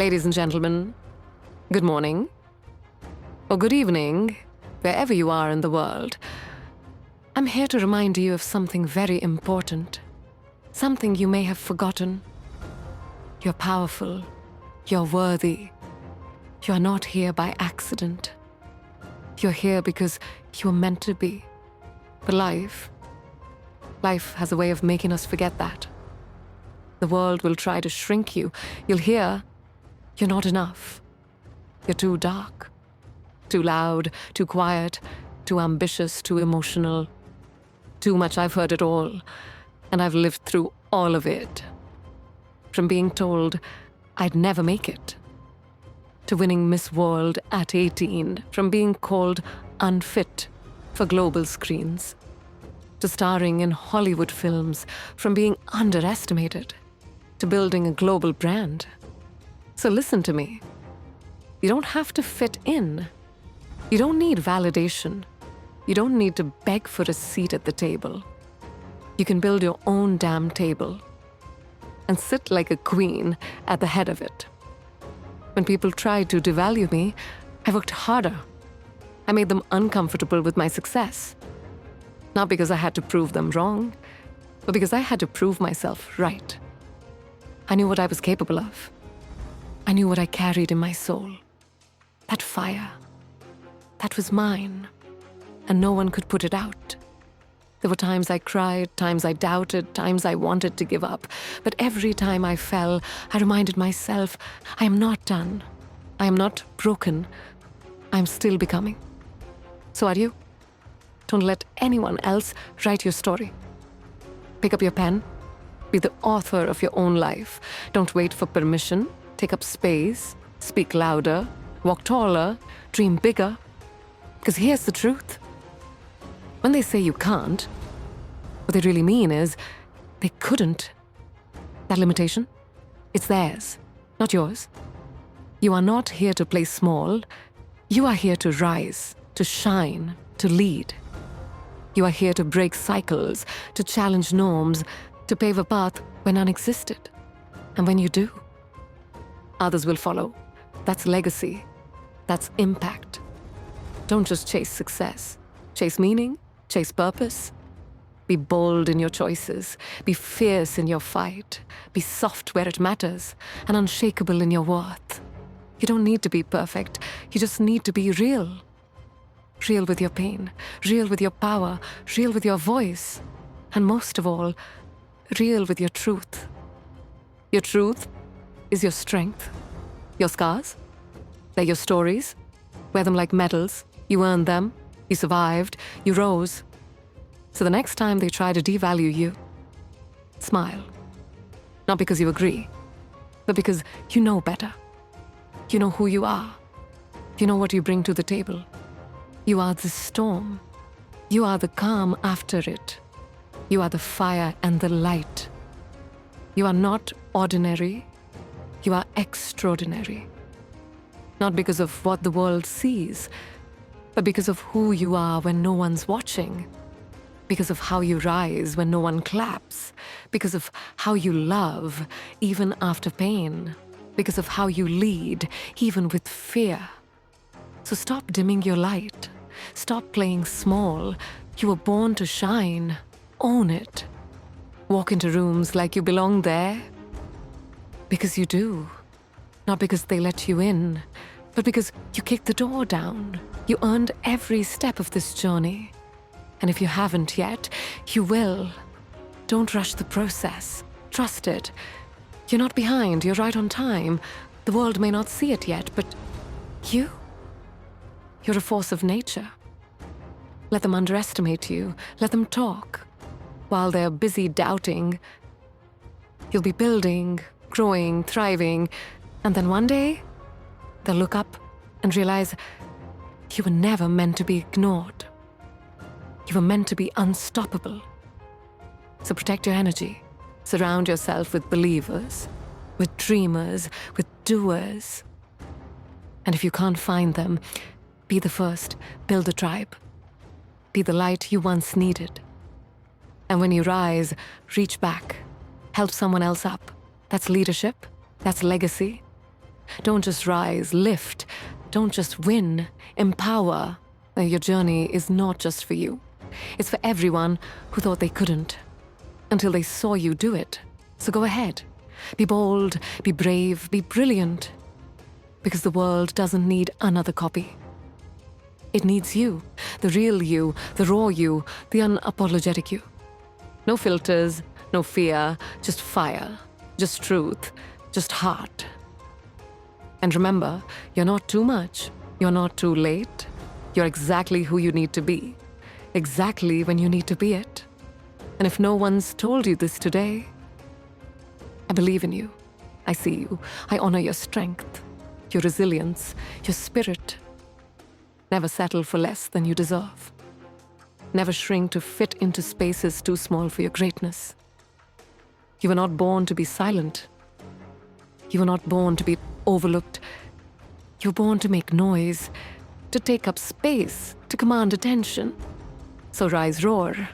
Ladies and gentlemen, good morning, or good evening, wherever you are in the world. I'm here to remind you of something very important, something you may have forgotten. You're powerful, you're worthy, you're not here by accident. You're here because you were meant to be. But life has a way of making us forget that. The world will try to shrink you. You'll hear, you're not enough. You're too dark, too loud, too quiet, too ambitious, too emotional. Too much. I've heard it all, and I've lived through all of it. From being told I'd never make it, to winning Miss World at 18, from being called unfit for global screens, to starring in Hollywood films, from being underestimated, to building a global brand. So listen to me. You don't have to fit in. You don't need validation. You don't need to beg for a seat at the table. You can build your own damn table and sit like a queen at the head of it. When people tried to devalue me, I worked harder. I made them uncomfortable with my success. Not because I had to prove them wrong, but because I had to prove myself right. I knew what I was capable of. I knew what I carried in my soul. That fire. That was mine. And no one could put it out. There were times I cried, times I doubted, times I wanted to give up. But every time I fell, I reminded myself, I am not done. I am not broken. I am still becoming. So are you? Don't let anyone else write your story. Pick up your pen. Be the author of your own life. Don't wait for permission. Take up space. Speak louder. Walk taller. Dream bigger. Because here's the truth. When they say you can't, what they really mean is they couldn't. That limitation, it's theirs, not yours. You are not here to play small. You are here to rise, to shine, to lead. You are here to break cycles, to challenge norms, to pave a path where none existed. And when you do, others will follow. That's legacy. That's impact. Don't just chase success. Chase meaning. Chase purpose. Be bold in your choices. Be fierce in your fight. Be soft where it matters, and unshakable in your worth. You don't need to be perfect. You just need to be real. Real with your pain. Real with your power. Real with your voice. And most of all, real with your truth. Your truth is your strength. Your scars? They're your stories. Wear them like medals. You earned them. You survived, you rose. So the next time they try to devalue you, smile. Not because you agree, but because you know better. You know who you are. You know what you bring to the table. You are the storm. You are the calm after it. You are the fire and the light. You are not ordinary. You are extraordinary. Not because of what the world sees, but because of who you are when no one's watching. Because of how you rise when no one claps. Because of how you love, even after pain. Because of how you lead, even with fear. So stop dimming your light. Stop playing small. You were born to shine. Own it. Walk into rooms like you belong there. Because you do. Not because they let you in, but because you kicked the door down. You earned every step of this journey. And if you haven't yet, you will. Don't rush the process. Trust it. You're not behind. You're right on time. The world may not see it yet, but you're a force of nature. Let them underestimate you. Let them talk. While they're busy doubting, you'll be building, growing, thriving, and then one day, they'll look up and realize you were never meant to be ignored. You were meant to be unstoppable. So protect your energy. Surround yourself with believers, with dreamers, with doers. And if you can't find them, be the first. Build a tribe. Be the light you once needed. And when you rise, reach back. Help someone else up. That's leadership. That's legacy. Don't just rise, lift. Don't just win, empower. Your journey is not just for you. It's for everyone who thought they couldn't, until they saw you do it. So go ahead. Be bold, be brave, be brilliant. Because the world doesn't need another copy. It needs you, the real you, the raw you, the unapologetic you. No filters, no fear, just fire, just truth, just heart. And remember, you're not too much, you're not too late. You're exactly who you need to be, exactly when you need to be it. And if no one's told you this today, I believe in you. I see you. I honor your strength, your resilience, your spirit. Never settle for less than you deserve. Never shrink to fit into spaces too small for your greatness. You were not born to be silent. You were not born to be overlooked. You were born to make noise, to take up space, to command attention. So rise, roar.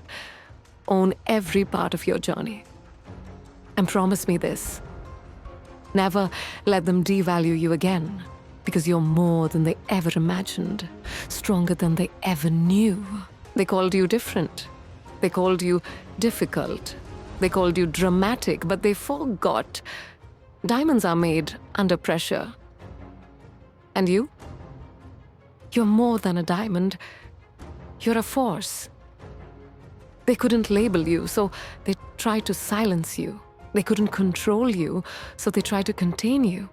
Own every part of your journey. And promise me this. Never let them devalue you again, because you're more than they ever imagined, stronger than they ever knew. They called you different. They called you difficult. They called you dramatic, but they forgot diamonds are made under pressure. And you? You're more than a diamond. You're a force. They couldn't label you, so they tried to silence you. They couldn't control you, so they tried to contain you.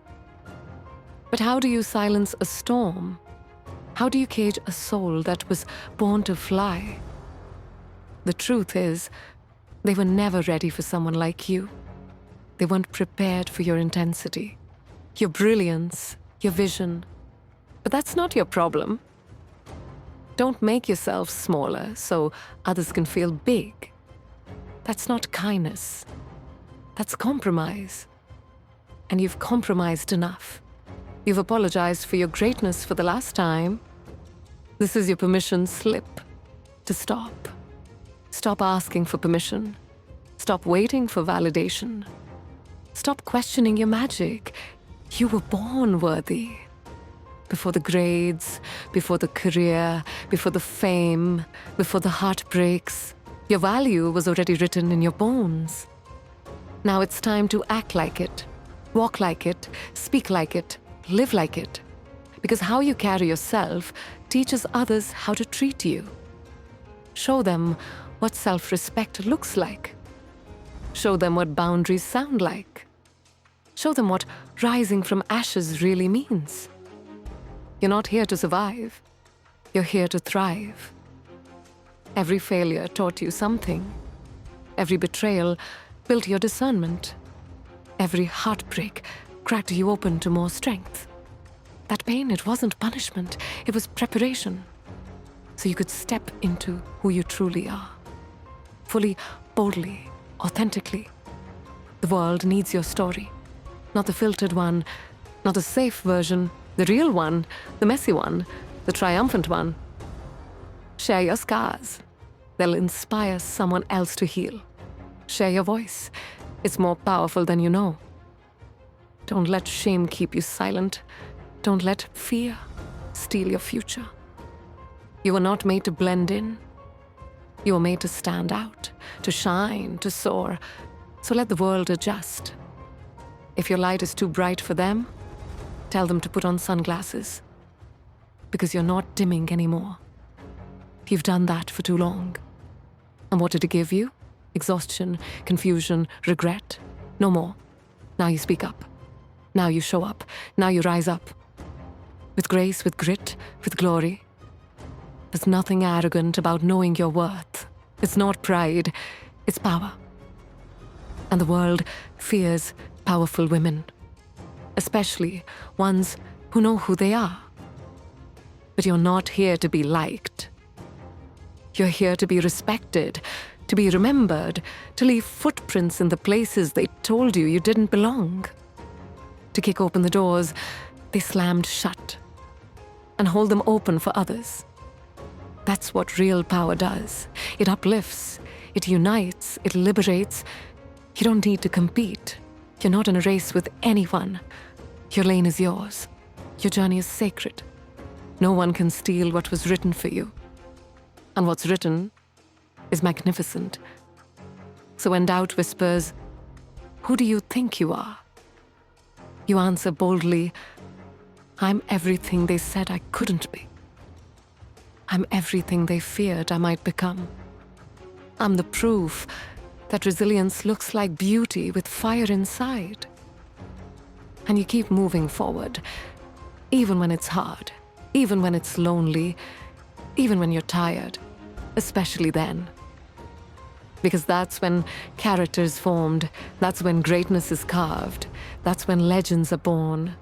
But how do you silence a storm? How do you cage a soul that was born to fly? The truth is, they were never ready for someone like you. They weren't prepared for your intensity, your brilliance, your vision. But that's not your problem. Don't make yourself smaller so others can feel big. That's not kindness. That's compromise. And you've compromised enough. You've apologized for your greatness for the last time. This is your permission slip to stop. Stop asking for permission. Stop waiting for validation. Stop questioning your magic. You were born worthy. Before the grades, before the career, before the fame, before the heartbreaks, your value was already written in your bones. Now it's time to act like it, walk like it, speak like it, live like it. Because how you carry yourself teaches others how to treat you. Show them what self-respect looks like. Show them what boundaries sound like. Show them what rising from ashes really means. You're not here to survive. You're here to thrive. Every failure taught you something. Every betrayal built your discernment. Every heartbreak cracked you open to more strength. That pain, it wasn't punishment. It was preparation. So you could step into who you truly are. Fully, boldly, authentically. The world needs your story. Not the filtered one, not the safe version, the real one, the messy one, the triumphant one. Share your scars. They'll inspire someone else to heal. Share your voice. It's more powerful than you know. Don't let shame keep you silent. Don't let fear steal your future. You were not made to blend in. You were made to stand out, to shine, to soar. So let the world adjust. If your light is too bright for them, tell them to put on sunglasses. Because you're not dimming anymore. You've done that for too long. And what did it give you? Exhaustion, confusion, regret? No more. Now you speak up. Now you show up. Now you rise up. With grace, with grit, with glory. There's nothing arrogant about knowing your worth. It's not pride, it's power. And the world fears powerful women, especially ones who know who they are. But you're not here to be liked. You're here to be respected, to be remembered, to leave footprints in the places they told you didn't belong. To kick open the doors they slammed shut, and hold them open for others. That's what real power does. It uplifts, it unites, it liberates. You don't need to compete. You're not in a race with anyone. Your lane is yours. Your journey is sacred. No one can steal what was written for you. And what's written is magnificent. So when doubt whispers, "Who do you think you are?" you answer boldly, "I'm everything they said I couldn't be. I'm everything they feared I might become. I'm the proof that resilience looks like beauty with fire inside." And you keep moving forward, even when it's hard, even when it's lonely, even when you're tired, especially then. Because that's when character is formed, that's when greatness is carved, that's when legends are born.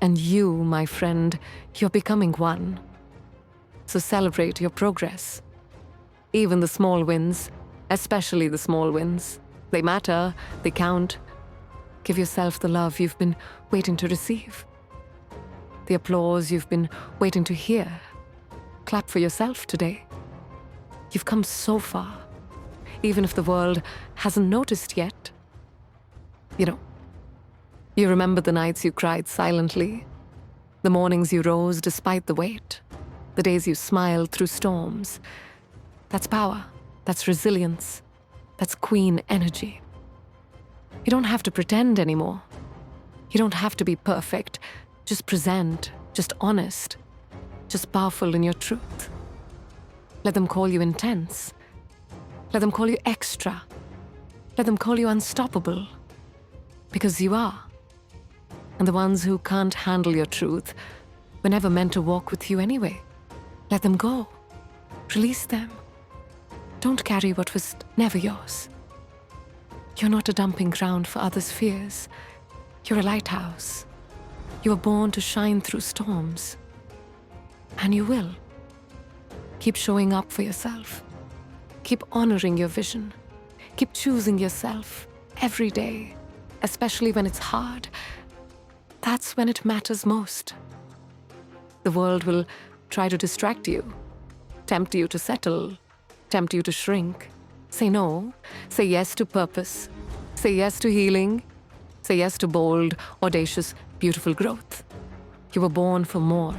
And you, my friend, you're becoming one. So celebrate your progress. Even the small wins, especially the small wins. They matter, they count. Give yourself the love you've been waiting to receive, the applause you've been waiting to hear. Clap for yourself today. You've come so far, even if the world hasn't noticed yet. You remember the nights you cried silently, the mornings you rose despite the weight, the days you smiled through storms. That's power, that's resilience, that's queen energy. You don't have to pretend anymore. You don't have to be perfect. Just present, just honest, just powerful in your truth. Let them call you intense. Let them call you extra. Let them call you unstoppable. Because you are. And the ones who can't handle your truth were never meant to walk with you anyway. Let them go. Release them. Don't carry what was never yours. You're not a dumping ground for others' fears. You're a lighthouse. You were born to shine through storms. And you will. Keep showing up for yourself. Keep honoring your vision. Keep choosing yourself every day, especially when it's hard. That's when it matters most. The world will try to distract you, tempt you to settle, tempt you to shrink. Say no. Say yes to purpose. Say yes to healing. Say yes to bold, audacious, beautiful growth. You were born for more.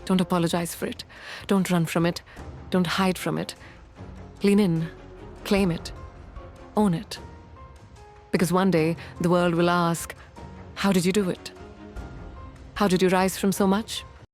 Don't apologize for it. Don't run from it. Don't hide from it. Lean in. Claim it. Own it. Because one day, the world will ask, how did you do it? How did you rise from so much?